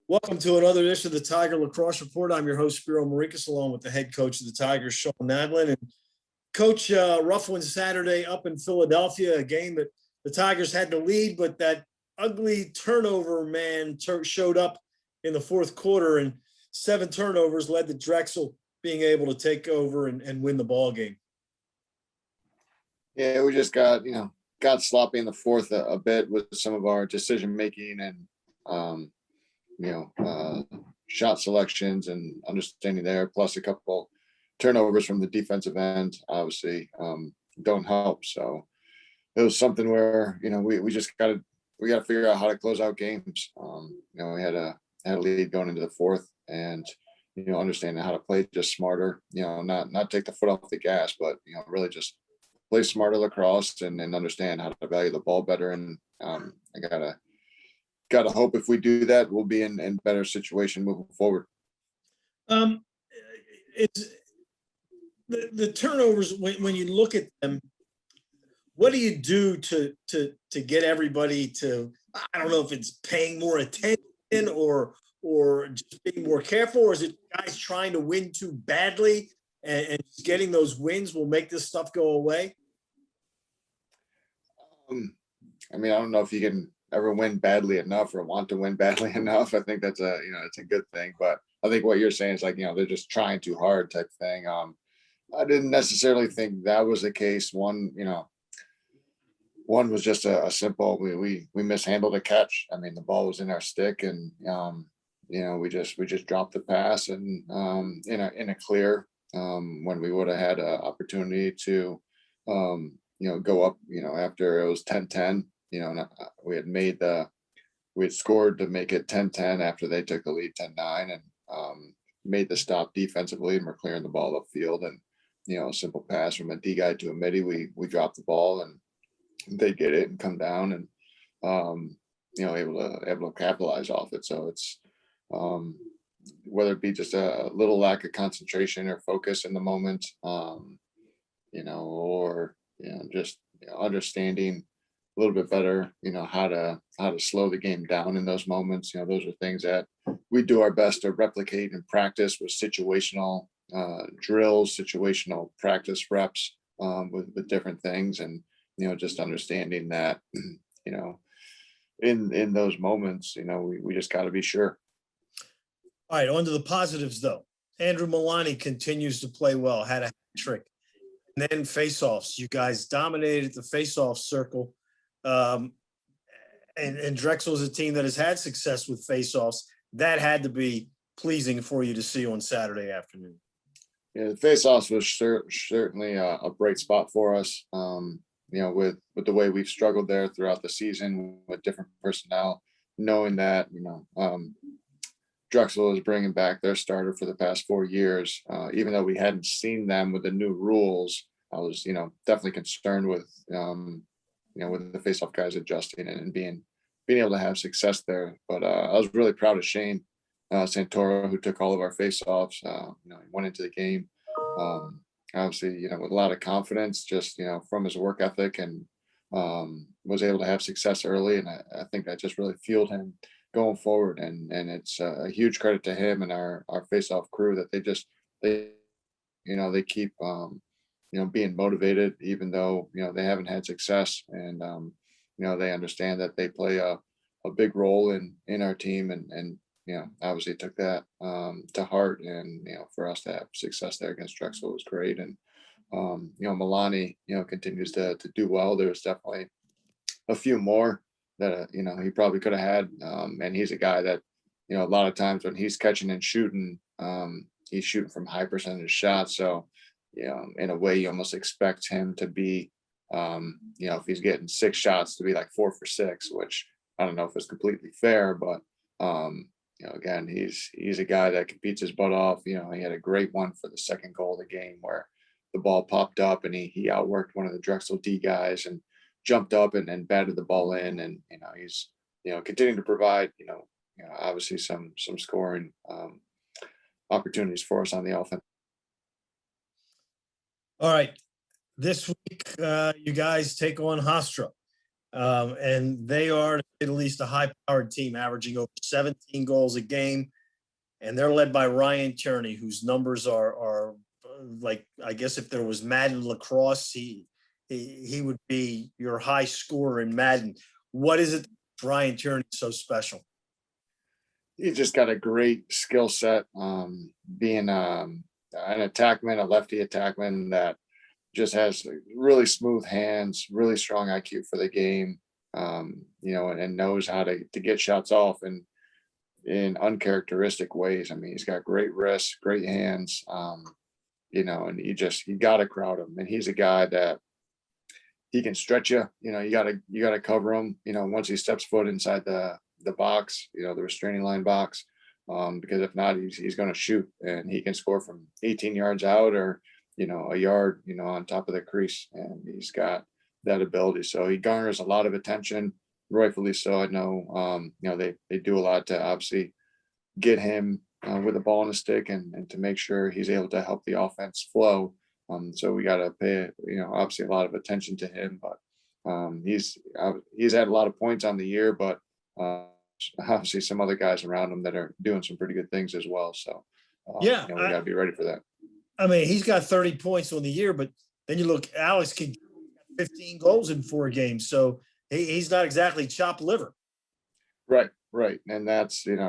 Welcome to another edition of the Tiger Lacrosse Report. I'm your host, Spiro Morekas, along with the head coach of the Tigers, Shawn Nadelen. And Coach, rough one Saturday up in Philadelphia, a game that the Tigers had to lead, but that ugly turnover man showed up in the fourth quarter, and 7 turnovers led to Drexel being able to take over and win the ball game. Yeah, we just got sloppy in the fourth a bit with some of our decision making and shot selections and understanding there, plus a couple turnovers from the defensive end, obviously don't help. So it was something where, we just got to figure out how to close out games. We had a lead going into the fourth, and, understanding how to play just smarter, not take the foot off the gas, but, really just play smarter lacrosse and understand how to value the ball better. And I gotta hope if we do that, we'll be in better situation moving forward. It's the turnovers when you look at them. What do you do to get everybody to? I don't know if it's paying more attention or just being more careful, or is it guys trying to win too badly and getting those wins will make this stuff go away? I don't know if you can ever win badly enough or want to win badly enough. I think that's it's a good thing, but I think what you're saying is they're just trying too hard type thing. I didn't necessarily think that was the case. One was just a simple, we mishandled a catch. The ball was in our stick, and we just dropped the pass and in a clear when we would have had an opportunity to go up after it was 10-10. We had scored to make it 10-10 after they took the lead 10-9 and made the stop defensively, and we're clearing the ball upfield, and a simple pass from a D guy to a midi, we dropped the ball and they get it and come down and able to capitalize off it. So it's whether it be just a little lack of concentration or focus in the moment, or just understanding a little bit better, how to slow the game down in those moments. Those are things that we do our best to replicate and practice with situational drills, situational practice reps with different things, and just understanding that in those moments, we just got to be sure. All right, on to the positives though. Andrew Milani continues to play well, had a hat trick. And then faceoffs, you guys dominated the faceoff circle. And Drexel is a team that has had success with faceoffs. That had to be pleasing for you to see on Saturday afternoon. Yeah, the faceoffs was certainly a bright spot for us. With the way we've struggled there throughout the season with different personnel, knowing that Drexel is bringing back their starter for the past 4 years. Even though we hadn't seen them with the new rules, I was, definitely concerned with, with the faceoff guys adjusting and being able to have success there. But I was really proud of Shane Santoro, who took all of our faceoffs. He went into the game, obviously, with a lot of confidence, just, from his work ethic, and was able to have success early. And I think that just really fueled him going forward, and it's a huge credit to him and our face-off crew that they keep being motivated, even though they haven't had success, and they understand that they play a big role in our team, and obviously took that to heart, and for us to have success there against Drexel was great. And Milani continues to do well. There's definitely a few more that he probably could have had, and he's a guy that a lot of times when he's catching and shooting, he's shooting from high percentage shots. So in a way you almost expect him to be if he's getting 6 shots to be like 4 for 6, which I don't know if it's completely fair, but again, he's a guy that competes his butt off. He had a great one for the second goal of the game where the ball popped up and he outworked one of the Drexel D guys and jumped up and batted the ball in, and he's continuing to provide obviously some scoring opportunities for us on the offense. All right, this week you guys take on Hofstra. And they are, to say the least, a high-powered team, averaging over 17 goals a game. And they're led by Ryan Tierney, whose numbers are like, I guess if there was Madden Lacrosse, he would be your high scorer in Madden. What is it Ryan Tierney so special? He just got a great skill set, being an attackman, a lefty attackman that just has really smooth hands, really strong IQ for the game, and knows how to get shots off in uncharacteristic ways. I mean, he's got great wrists, great hands, and you got to crowd him. And he's a guy that he can stretch you. You got to cover him. Once he steps foot inside the box, the restraining line box, because if not, he's going to shoot, and he can score from 18 yards out or a yard, on top of the crease, and he's got that ability. So he garners a lot of attention, rightfully so. I know, they do a lot to obviously get him with a ball and a stick, and to make sure he's able to help the offense flow. So we got to pay, obviously a lot of attention to him, but he's had a lot of points on the year, but obviously some other guys around him that are doing some pretty good things as well. So Yeah, we got to be ready for that. I mean, he's got 30 points on the year, but then you look, Alex can 15 goals in 4 games. So he's not exactly chopped liver. Right. And that's, you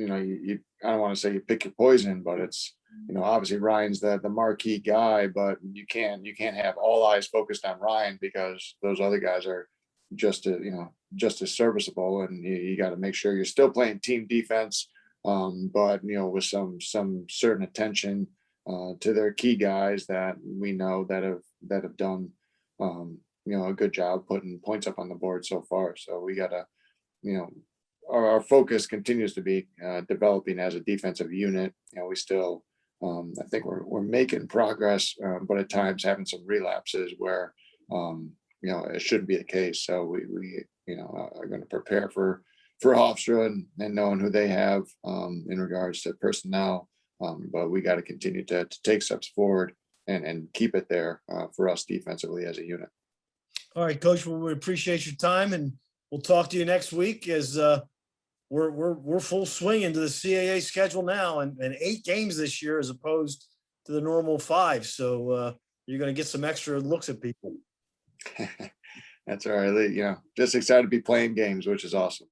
I don't want to say you pick your poison, but it's, obviously Ryan's the marquee guy, but you can't have all eyes focused on Ryan, because those other guys are just as serviceable, and you got to make sure you're still playing team defense, but with some certain attention to their key guys that we know that have done a good job putting points up on the board so far. So we gotta, our focus continues to be developing as a defensive unit. We still, I think we're making progress, but at times having some relapses where it shouldn't be the case. So we are going to prepare for Hofstra and knowing who they have in regards to personnel. But we got to continue to take steps forward and keep it there for us defensively as a unit. All right, Coach. Well, we appreciate your time, and we'll talk to you next week as we're full swing into the CAA schedule now, and 8 games this year as opposed to the normal 5. So you're going to get some extra looks at people. That's all right. Just excited to be playing games, which is awesome.